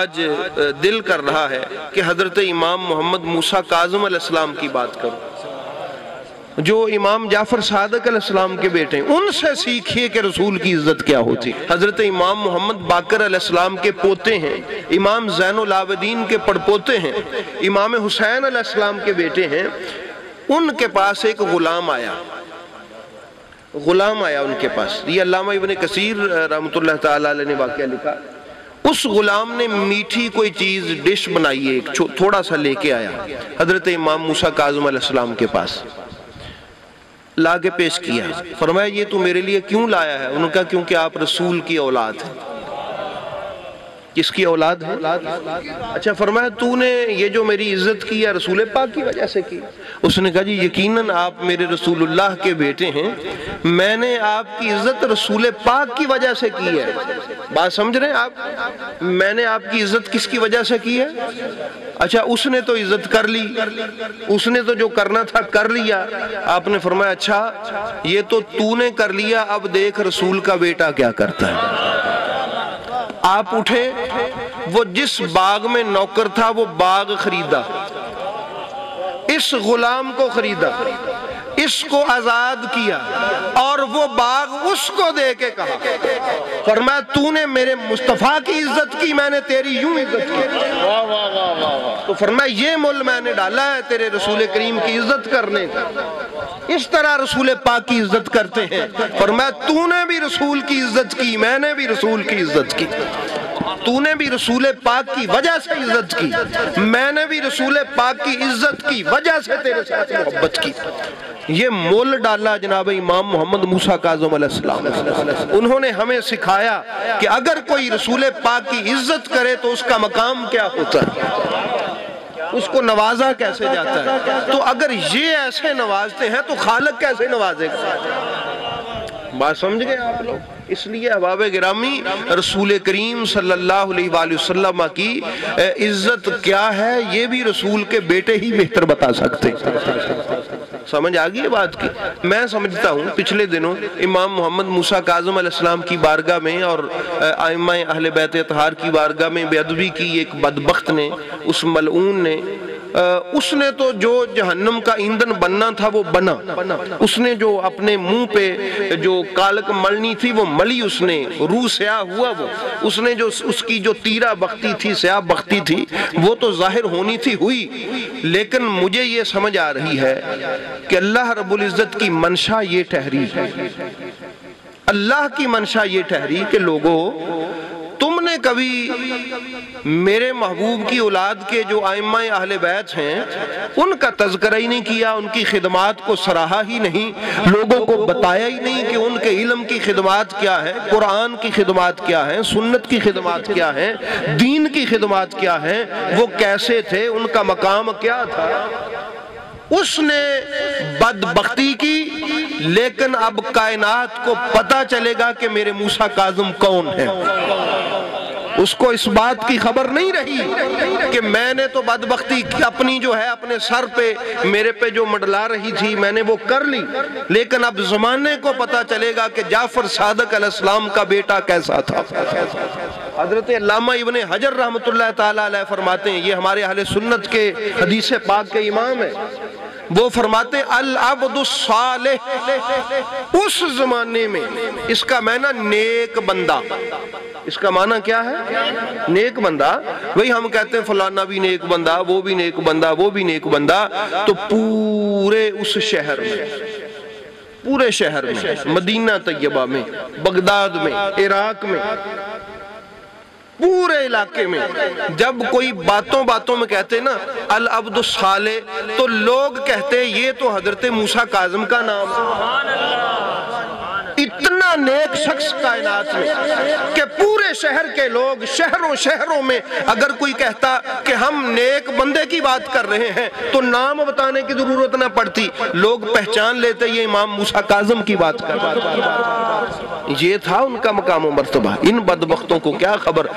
آج دل کر رہا ہے کہ حضرت امام محمد موسیٰ کاظم علیہ السلام کی بات کروں، جو امام جعفر صادق علیہ السلام کے بیٹے ہیں، ان سے سیکھیے کہ رسول کی عزت کیا ہوتی۔ حضرت امام محمد باقر علیہ السلام کے پوتے ہیں، امام زین العابدین کے پڑپوتے ہیں، امام حسین علیہ السلام کے بیٹے ہیں۔ ان کے پاس ایک غلام آیا ان کے پاس، یہ علامہ ابن کثیر رحمۃ اللہ تعالی علیہ نے واقعہ لکھا۔ اس غلام نے میٹھی کوئی چیز ڈش بنائی، ایک تھوڑا سا لے کے آیا حضرت امام موسیٰ کاظم علیہ السلام کے پاس، لا کے پیش کیا۔ فرمایا یہ تو میرے لیے کیوں لایا ہے؟ انہوں نے کہا کیونکہ آپ رسول کی اولاد ہیں۔ کس کی اولاد ہے؟ اچھا، فرمایا تو نے یہ جو میری عزت کی ہے رسول پاک کی وجہ سے کی؟ اس نے کہا جی یقیناً آپ میرے رسول اللہ کے بیٹے ہیں، میں نے آپ کی عزت رسول پاک کی وجہ سے کی ہے۔ بات سمجھ رہے ہیں آپ؟ میں نے آپ کی عزت کس کی وجہ سے کی ہے؟ اچھا، اس نے تو عزت کر لی، اس نے تو جو کرنا تھا کر لیا۔ آپ نے فرمایا اچھا یہ تو نے کر لیا، اب دیکھ رسول کا بیٹا کیا کرتا ہے۔ آپ اٹھے، وہ جس باغ میں نوکر تھا وہ باغ خریدا، اس غلام کو خریدا، اس کو آزاد کیا، اور وہ باغ اس کو دے کے کہا، فرمایا تو نے میرے مصطفیٰ کی عزت کی، میں نے تیری یوں عزت کی۔ تو فرمایا یہ مول میں نے ڈالا ہے تیرے رسول کریم کی عزت کرنے کا۔ اس طرح رسول پاک کی عزت کرتے ہیں۔ فرمایا تو نے بھی رسول کی عزت کی، میں نے بھی رسول کی عزت کی۔ تو نے بھی رسول پاک کی وجہ سے عزت کی، میں نے بھی رسول پاک کی عزت کی وجہ سے تیرے ساتھ محبت کی۔ یہ مول ڈالا جناب امام محمد موسیٰ کاظم علیہ السلام۔ انہوں نے ہمیں سکھایا کہ اگر کوئی رسول پاک کی عزت کرے تو اس کا مقام کیا ہوتا ہے، اس کو نوازا کیسے جاتا ہے۔ تو اگر یہ ایسے نوازتے ہیں تو خالق کیسے نوازے گا؟ بات سمجھ گئے آپ لوگ؟ اس لیے احباب گرامی رسول کریم صلی اللہ علیہ وآلہ وسلم کی عزت کیا ہے یہ بھی رسول کے بیٹے ہی بہتر بتا سکتے۔ سمجھ آگئی ہے بات کی؟ میں سمجھتا ہوں پچھلے دنوں امام محمد موسیٰ کاظم علیہ السلام کی بارگاہ میں اور ائمہ اہل بیت اطہار کی بارگاہ میں بے ادبی کی ایک بدبخت نے، اس ملعون نے، اس نے تو جو جہنم کا ایندھن بننا تھا وہ بنا، اس نے جو اپنے منہ پہ جو کالک ملنی تھی وہ ملی، اس نے روح سیاہ ہوا، وہ اس نے جو اس کی جو تیرہ بختی تھی، سیاہ بختی تھی، وہ تو ظاہر ہونی تھی ہوئی۔ لیکن مجھے یہ سمجھ آ رہی ہے کہ اللہ رب العزت کی منشا یہ ٹھہری ہے، اللہ کی منشا یہ ٹھہری کہ لوگوں تم نے کبھی میرے محبوب کی اولاد کے جو ائمہ اہل بیت ہیں ان کا تذکرہ ہی نہیں کیا، ان کی خدمات کو سراہا ہی نہیں، لوگوں کو بتایا ہی نہیں کہ ان کے علم کی خدمات کیا ہیں، قرآن کی خدمات کیا ہیں، سنت کی خدمات کیا ہیں، دین کی خدمات کیا ہیں، وہ کیسے تھے، ان کا مقام کیا تھا۔ اس نے بدبختی کی، لیکن اب کائنات کو پتہ چلے گا کہ میرے موسیٰ کاظم کون ہے۔ اس کو اس بات کی خبر نہیں رہی کہ میں نے تو بدبختی اپنی جو ہے اپنے سر پہ میرے پہ جو منڈلا رہی تھی میں نے وہ کر لی، لیکن اب زمانے کو پتہ چلے گا کہ جعفر صادق علیہ السلام کا بیٹا کیسا تھا۔ حضرت علامہ ابن حجر رحمۃ اللہ تعالی علیہ فرماتے ہیں، یہ ہمارے اہل سنت کے حدیث پاک کے امام ہیں، وہ فرماتے ہیں العبد الصالح، اس زمانے میں اس کا معنی نیک بندہ، اس کا معنی کیا ہے؟ نیک بندہ۔ وہی ہم کہتے ہیں فلانا بھی نیک بندہ، وہ بھی نیک بندہ، وہ بھی نیک بندہ، تو پورے اس شہر میں، پورے شہر میں، مدینہ طیبہ میں، بغداد میں، عراق میں، پورے علاقے میں جب کوئی باتوں میں کہتے نا العبد الصالح تو لوگ کہتے یہ تو حضرت موسیٰ کاظم کا نام ہے۔ اتنا نیک شخص کائنات میں کہ پورے شہر کے لوگ شہروں میں اگر کوئی کہتا کہ ہم نیک بندے کی بات کر رہے ہیں تو نام بتانے کی ضرورت نہ پڑتی، لوگ پہچان لیتے یہ امام موسیٰ کاظم کی بات کر رہے ہیں۔ یہ تھا ان کا مقام و مرتبہ، ان بدبختوں کو کیا خبر۔